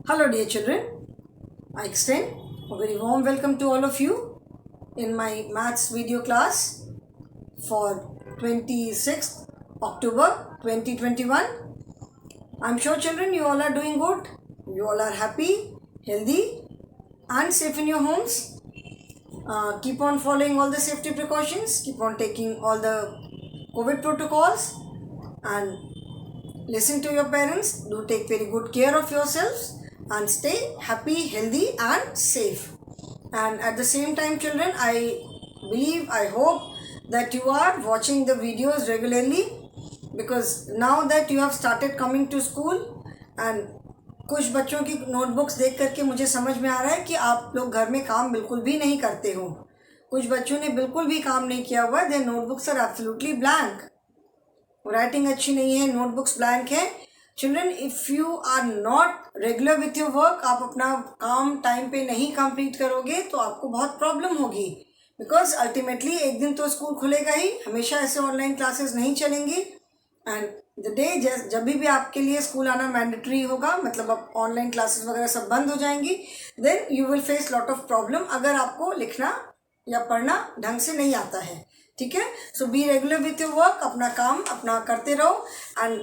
Hello dear children, I extend a very warm welcome to all of you in my maths video class for 26th October 2021. I'm sure children you all are doing good, you all are happy, healthy and safe in your homes. Keep on following all the safety precautions, keep on taking all the COVID protocols and listen to your parents. Do take very good care of yourselves and stay happy, healthy and safe. And at the same time children, I believe, I hope that you are watching the videos regularly, because now that you have started coming to school and कुछ बच्चों की notebooks देख करके मुझे समझ में आ रहा है कि आप लोग घर में काम बिल्कुल भी नहीं करते हो. कुछ बच्चों ने बिल्कुल भी काम नहीं किया हुआ. Their notebooks are absolutely blank. Writing अच्छी नहीं है, नोटबुक्स ब्लैंक है. Children, if you are not regular with your work, आप अपना काम टाइम पे नहीं कंप्लीट करोगे तो आपको बहुत प्रॉब्लम होगी. बिकॉज अल्टीमेटली एक दिन तो स्कूल खुलेगा ही, हमेशा ऐसे ऑनलाइन क्लासेस नहीं चलेंगी. एंड द डे जब भी आपके लिए स्कूल आना मैंडेटरी होगा, मतलब अब ऑनलाइन क्लासेस वगैरह सब बंद हो जाएंगी, then you will face lot of problem अगर आपको लिखना या पढ़ना ढंग से नहीं आता है. ठीक है, so be regular with your work, अपना काम अपना करते रहो and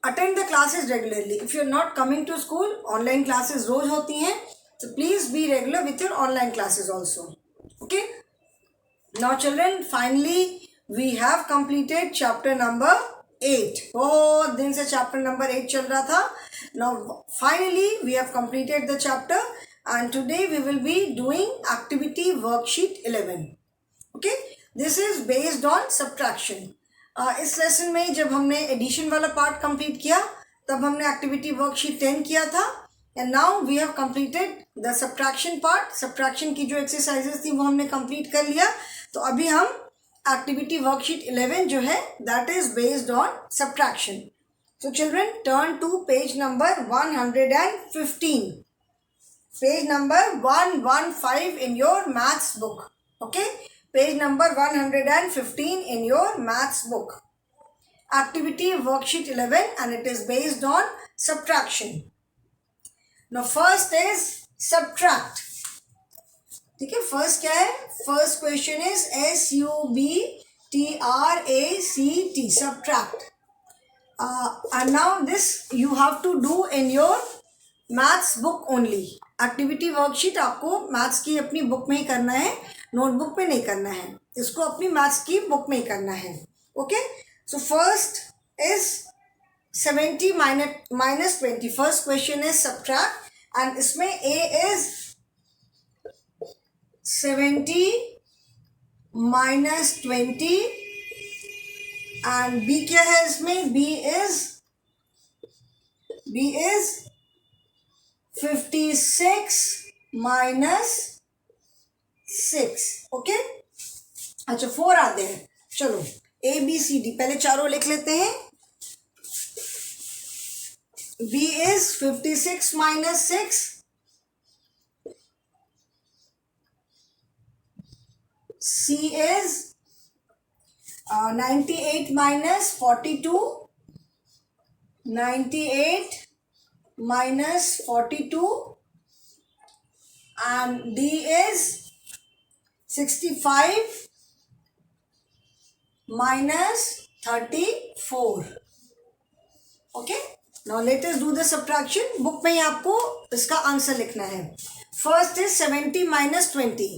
attend the classes regularly. If you are not coming to school, online classes रोज होती हैं, so please be regular with your online classes also. Okay, now children, finally we have completed chapter number 8. बहुत दिन से chapter number 8 चल रहा था. Now finally we have completed the chapter and today we will be doing activity worksheet 11. Okay, this is based on subtraction. इस lesson में जब हमने एडिशन वाला पार्ट कंप्लीट किया तब हमने एक्टिविटी वर्कशीट 10 किया था. And now we have completed the subtraction part. Subtraction की जो एक्सरसाइजेस थी वो हमने कंप्लीट कर लिया. तो अभी हम एक्टिविटी वर्कशीट 11 जो है that is based on subtraction. So children, turn to page number 115. Page number 115 in your maths book. Okay, page number 115 in your maths book. Activity worksheet 11 and it is based on subtraction. Now first is subtract. ठीक है, first क्या है? First question is SUBTRACT, subtract. And now this you have to do in your maths book only. Activity worksheet आपको maths की अपनी book में ही करना है, नोटबुक पे नहीं करना है. इसको अपनी मैथ्स की बुक में ही करना है. Okay, so first is 70 minus 20. First question is subtract and इसमें ए इज 70 minus 20 एंड बी क्या है इसमें? B is 56 minus 6. ओके, अच्छा 4 आते हैं. चलो ABCD पहले चारों लिख लेते हैं. B is 56 minus 6. C is 98 minus 42. 98 minus 42. And D is 65 minus 34. Okay, now let us do the subtraction. Book में ही आपको इसका आंसर लिखना है. First is 70 minus 20.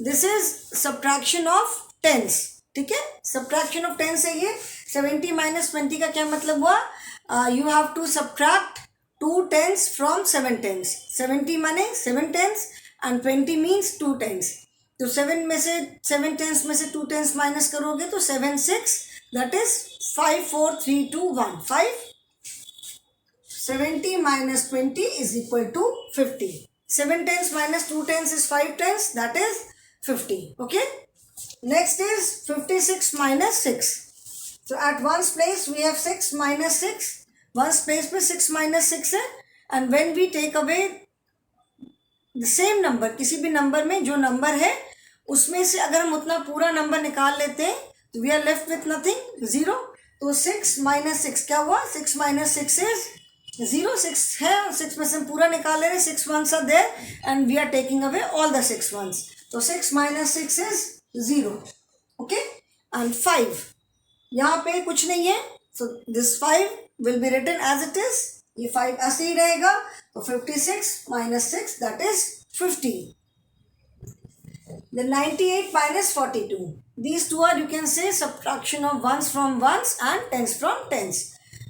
This is subtraction of tens. ठीक है, सब्ट्रैक्शन ऑफ टेंस है ये. 70 minus 20 का क्या मतलब हुआ? You have to subtract 2 tens from 7 tens. 70 माने 7 tens and 20 means 2 tens. तो 7 में से 7 tens में से 2 tens माइनस करोगे तो 7 6, that is 5 4 3 2 1 5. 70 minus 20 is equal to 50. 7 tens minus 2 tens is 5 tens, that is 50. Okay, next is 56 minus 6. So at one's place we have 6 minus 6. One's place पे 6 minus 6 है. and when we take away the same number, किसी भी number में जो number है उसमें से अगर हम उतना पूरा नंबर निकाल लेते हैं तो we are left with nothing, 0. तो 6 minus 6 क्या हुआ? 6 minus 6 is 0 6 है और 6 में से हम पूरा निकाल ले रहे हैं. 6 ones are there and we are taking away all the 6 ones. तो 6 minus 6 is 0. Okay, and 5 यहाँ पे कुछ नहीं है. So this 5 will be written as it is. ये 5 ऐसे ही रहेगा. तो 56 minus 6 that is 50. Then 98 minus 42. These two are, you can say, subtraction of ones from ones and tens from tens.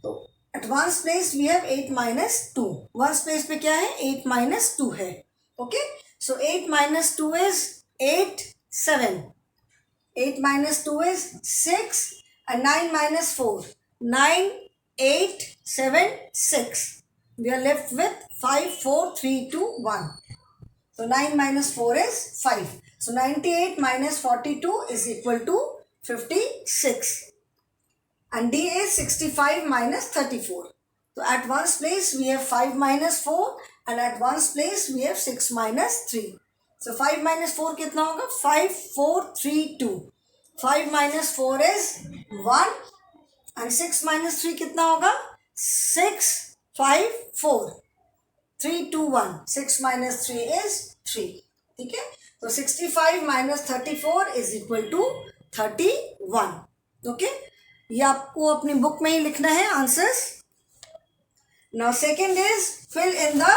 तो at ones place we have 8 minus 2. Ones place पे क्या है? 8 minus 2 है. Okay, so 8 minus 2 is 8 7. 8 minus 2 is 6 and 9 minus 4 9 8 7 6. We are left with 5 4 3 2 1. So 9 minus 4 is 5. So 98 minus 42 is equal to 56. And D is 65 minus 34. So at ones place we have 5 minus 4 and at ones place we have 6 minus 3. So 5 minus 4 कितना होगा? 5 4 3 2. 5 minus 4 is 1 and 6 minus 3 कितना होगा? 6 5 4. 3 2 1. 6 minus 3 is 3. ठीक है? तो 65 minus 34 is equal to 31. Okay? ये आपको अपनी बुक में ही लिखना है answers. Now second is fill in the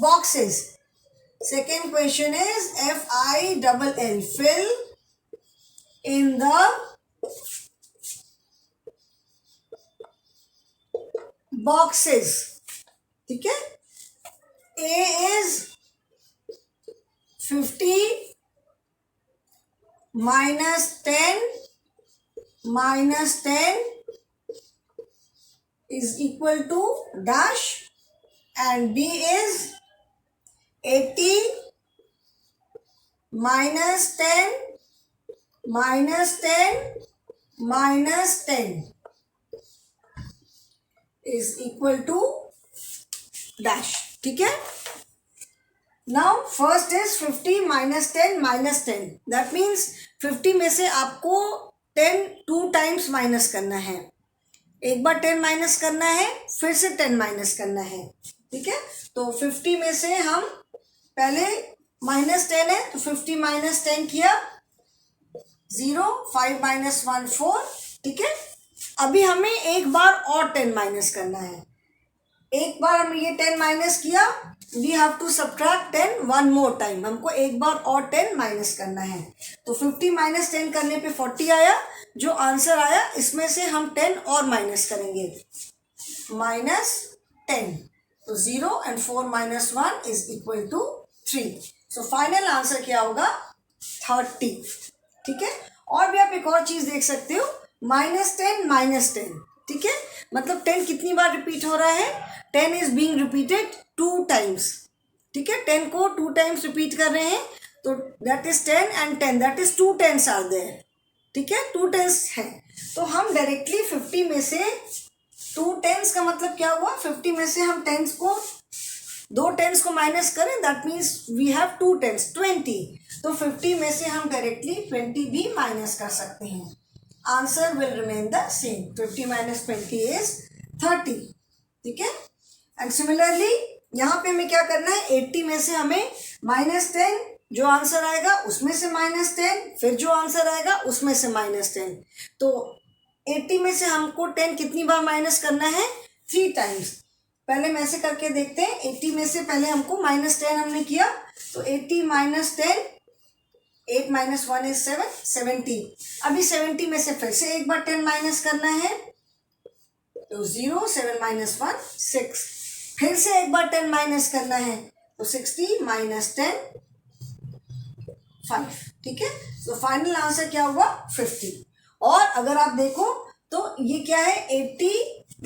boxes. Second question is FILL. Fill in the boxes. ठीक है. A is 50 minus 10 minus 10 is equal to dash, and B is 80 minus 10 minus 10 minus 10 is equal to dash. ठीक है. Now first is 50 minus 10 minus 10. That means 50 में से आपको 10 2 times minus करना है. एक बार 10 माइनस करना है, फिर से 10 माइनस करना है. ठीक है. तो 50 में से हम पहले माइनस 10 है तो 50 माइनस 10 किया 0. 5 minus 1 4. ठीक है. अभी हमें एक बार और 10 माइनस करना है. एक बार हमने ये 10 माइनस किया, we have to subtract 10 one more time. हमको एक बार और 10 माइनस करना है. तो 50 माइनस 10 करने पे 40 आया. जो आंसर आया इसमें से हम 10 और माइनस करेंगे. माइनस 10. तो 0 and 4 minus 1 is equal to 3. So final answer क्या होगा? 30. ठीक है. और भी आप एक और चीज देख सकते हो. Minus 10 minus 10. ठीक है. मतलब 10 कितनी बार रिपीट हो रहा है? 10 इज बीइंग रिपीटेड 2 times. ठीक है. 10 को 2 times रिपीट कर रहे हैं. तो that is 10 and 10. That is 2 10s are there. ठीक है. 2 10s है. तो हम डायरेक्टली 50 में से 2 10s का मतलब क्या हुआ? 50 में से हम 10s को 2 10s को माइनस करें. That means we have 2 10s 20. तो 50 में से हम डायरेक्टली 20 भी माइनस कर सकते हैं. Answer will remain the same. 50 minus 20 is 30. ठीक है. एंड सिमिलरली यहाँ पे हमें क्या करना है? 80 में से हमें माइनस 10 जो आंसर आएगा उसमें से माइनस 10, फिर जो आंसर आएगा उसमें से माइनस 10. तो 80 में से हमको 10 कितनी बार माइनस करना है? 3 times. पहले हम ऐसे करके देखते हैं. 80 में से पहले हमको माइनस 10 हमने किया. तो 80 minus 10, 8 minus 1 is 7, 70. अभी 70 में से फिर से एक बार 10 माइनस करना है. तो 0, 7 minus 1 6. फिर से एक बार 10 माइनस करना है. तो 60 minus 10 5. ठीक है. तो फाइनल आंसर क्या हुआ? 50. और अगर आप देखो तो ये क्या है? 80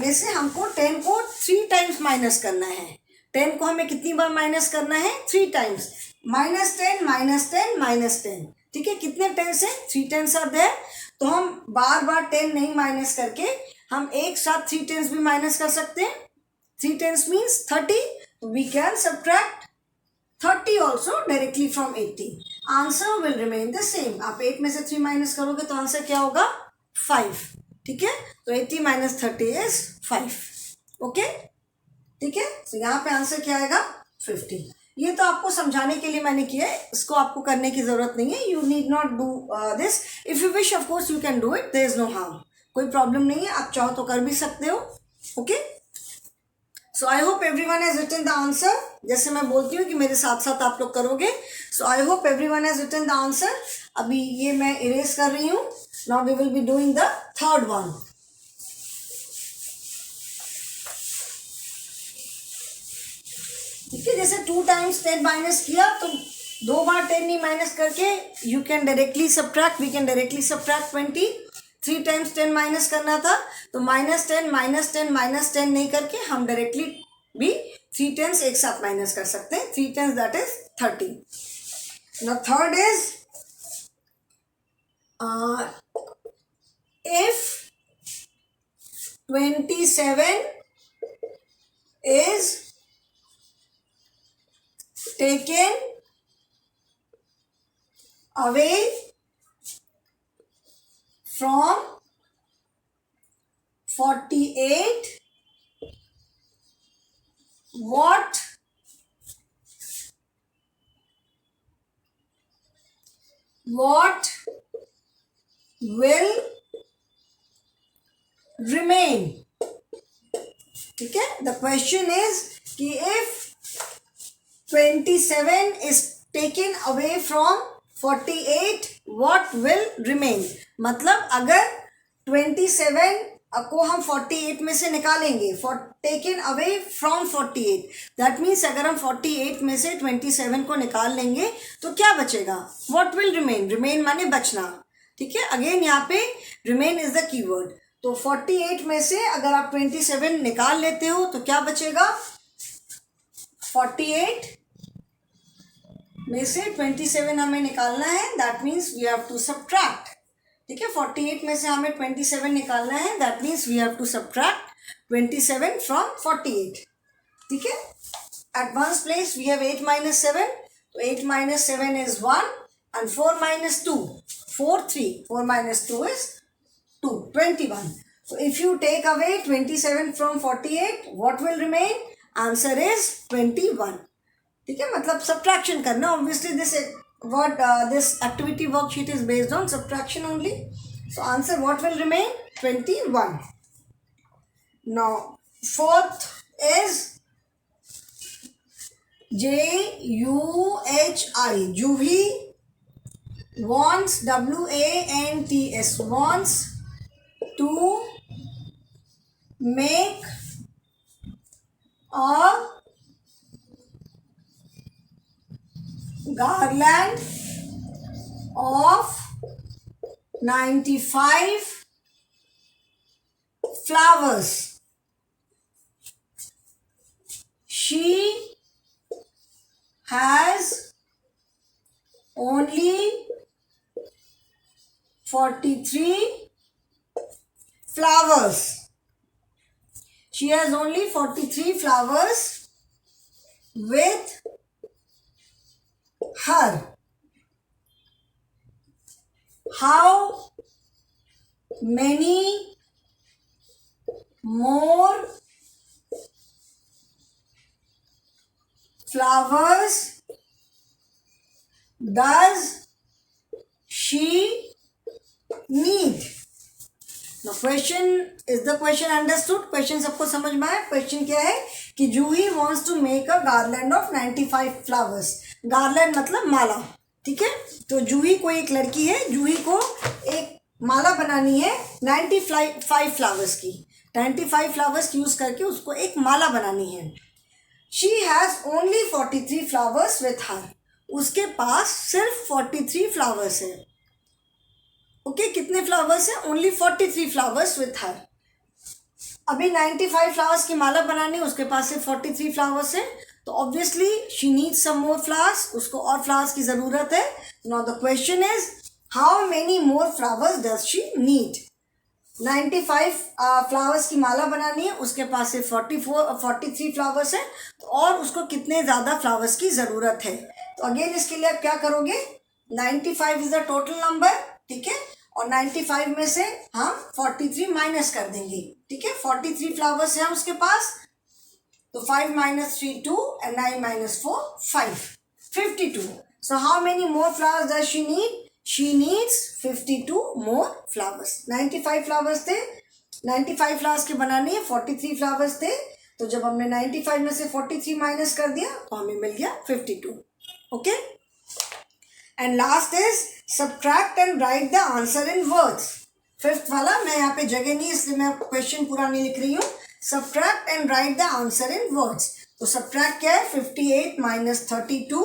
में से हमको 10 को 3 times माइनस करना है. 10 को हमें कितनी बार माइनस करना है? 3 times. Minus 10 minus 10 minus 10. ठीक है. कितने 10s हैं? 3 10s आर देयर. तो हम बार बार 10 नहीं माइनस करके हम एक साथ 3 10s भी माइनस कर सकते हैं. 3 10s means 30. We can subtract 30 also directly from 80. Answer will remain the same. आप 8 में से 3 माइनस करोगे तो आंसर क्या होगा? 5. ठीक है. तो 80 minus 30 is 5. ओके. ठीक है, तो यहाँ पे आंसर क्या आएगा 50। ये तो आपको समझाने के लिए मैंने किया है, इसको आपको करने की जरूरत नहीं है। You need not do this. If you wish of course you can do it, there is no harm, कोई प्रॉब्लम नहीं है, आप चाहो तो कर भी सकते हो। Okay, so I hope everyone has written the answer. जैसे मैं बोलती हूँ कि मेरे साथ साथ आप लोग करोगे। So I hope everyone has written the answer. अभी ये मैं इरेज कर रही हूँ। Now we will be doing the third one. ठीक है, जैसे 2 टाइम्स 10 माइनस किया तो 2 बार 10 नहीं माइनस करके you can directly subtract, we can directly subtract 20। 3 times 10 minus करना था तो -10 -10 -10 नहीं करके हम डायरेक्टली भी 3 टेंस एक साथ माइनस कर सकते हैं। 3 tens that is 30। Now third is if 27 is taken away from 48, what will remain? ठीक है, द क्वेश्चन इज कि if 27 is taken away from 48, what will remain? मतलब अगर 27 को हम 48 में से निकालेंगे, taken away from 48, that means अगर हम 48 में से 27 को निकाल लेंगे तो क्या बचेगा? What will remain? रिमेन माने बचना। ठीक है, अगेन यहाँ पे रिमेन इज द कीवर्ड। तो 48 में से अगर आप 27 निकाल लेते हो तो क्या बचेगा? 48 में से 27 हमें निकालना है, that means we have to subtract. ठीक है, 48 में से हमें 27 निकालना है, that means we have to subtract 27 from 48। ठीक है, at ones place we have 8 minus 7, तो 8 minus 7 is 1 and 4 minus 2, 4 3, 4 minus 2 is 2, 21. So if you take away 27 from 48, what will remain? Answer is 21. ठीक है, मतलब सब्ट्रैक्शन करना। Obviously this activity worksheet is based on subtraction only. So answer what will remain? 21. Now fourth is JUHI. Juhi wants, WANTS, wants to make a garland of 95 flowers. She has only 43 flowers. She has only 43 flowers with her. How many more flowers does she need? Now question, is the question understood? Question सबको समझ में आया? Question क्या है कि जूही wants to make a garland of 95 flowers. Garland मतलब माला। ठीक है, तो जूही कोई एक लड़की है, जूही को एक माला बनानी है 95 फ्लावर्स की। 95 फ्लावर्स यूज करके उसको एक माला बनानी है। She has only 43 flowers with her. उसके पास सिर्फ 43 फ्लावर्स है। ओके, कितने फ्लावर्स है? Only 43 flowers with her. अभी 95 फ्लावर्स की माला बनानी है, उसके पास सिर्फ 43 फ्लावर्स है, तो obviously she needs some more flowers, उसको और फ्लावर्स की जरूरत है। Now the question is how many more flowers does she need? 95 flowers की माला बनानी है, उसके पास सिर्फ 43 फ्लावर्स है, तो और उसको कितने ज़्यादा फ्लावर्स की ज़रूरत है? तो अगेन इसके लिए आप क्या करोगे? 95 इज द टोटल नंबर। ठीक है, और 95 में से हम 43 माइनस कर देंगे। ठीक है, 43 फ्लावर्स हैं उसके पास, So 5 minus 3, 2 and 9 minus 4, 5. 52. So how many more flowers does she need? She needs 52 more flowers. 95 flowers थे. 95 flowers के बनाने हैं 43 flowers थे. तो जब हमने 95 में से 43 माइनस कर दिया तो हमें मिल गया 52. Okay? And last is subtract and write the answer in words. Fifth वाला मैं यहाँ पे जगह नहीं इसलिए मैं क्वेश्चन पूरा नहीं लिख रही हूँ. Subtract and write the answer in words. तो subtract क्या है? 58 minus 32.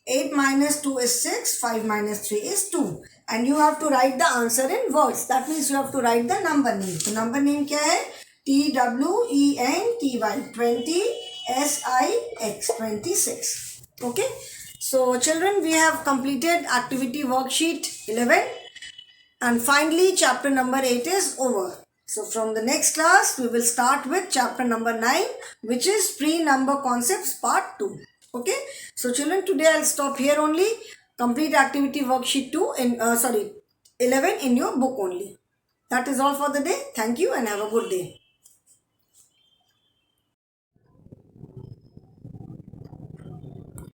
8 minus 2 is 6. 5 minus 3 is 2. And you have to write the answer in words. That means you have to write the number name. तो number name क्या है? TWENTY 20 SIX 26. Okay. So children, we have completed activity worksheet 11. And finally, chapter number 8 is over. So from the next class, we will start with chapter number 9, which is pre-number concepts part 2. Okay. So children, today I'll stop here only. Complete activity worksheet 11 in your book only. That is all for the day. Thank you and have a good day.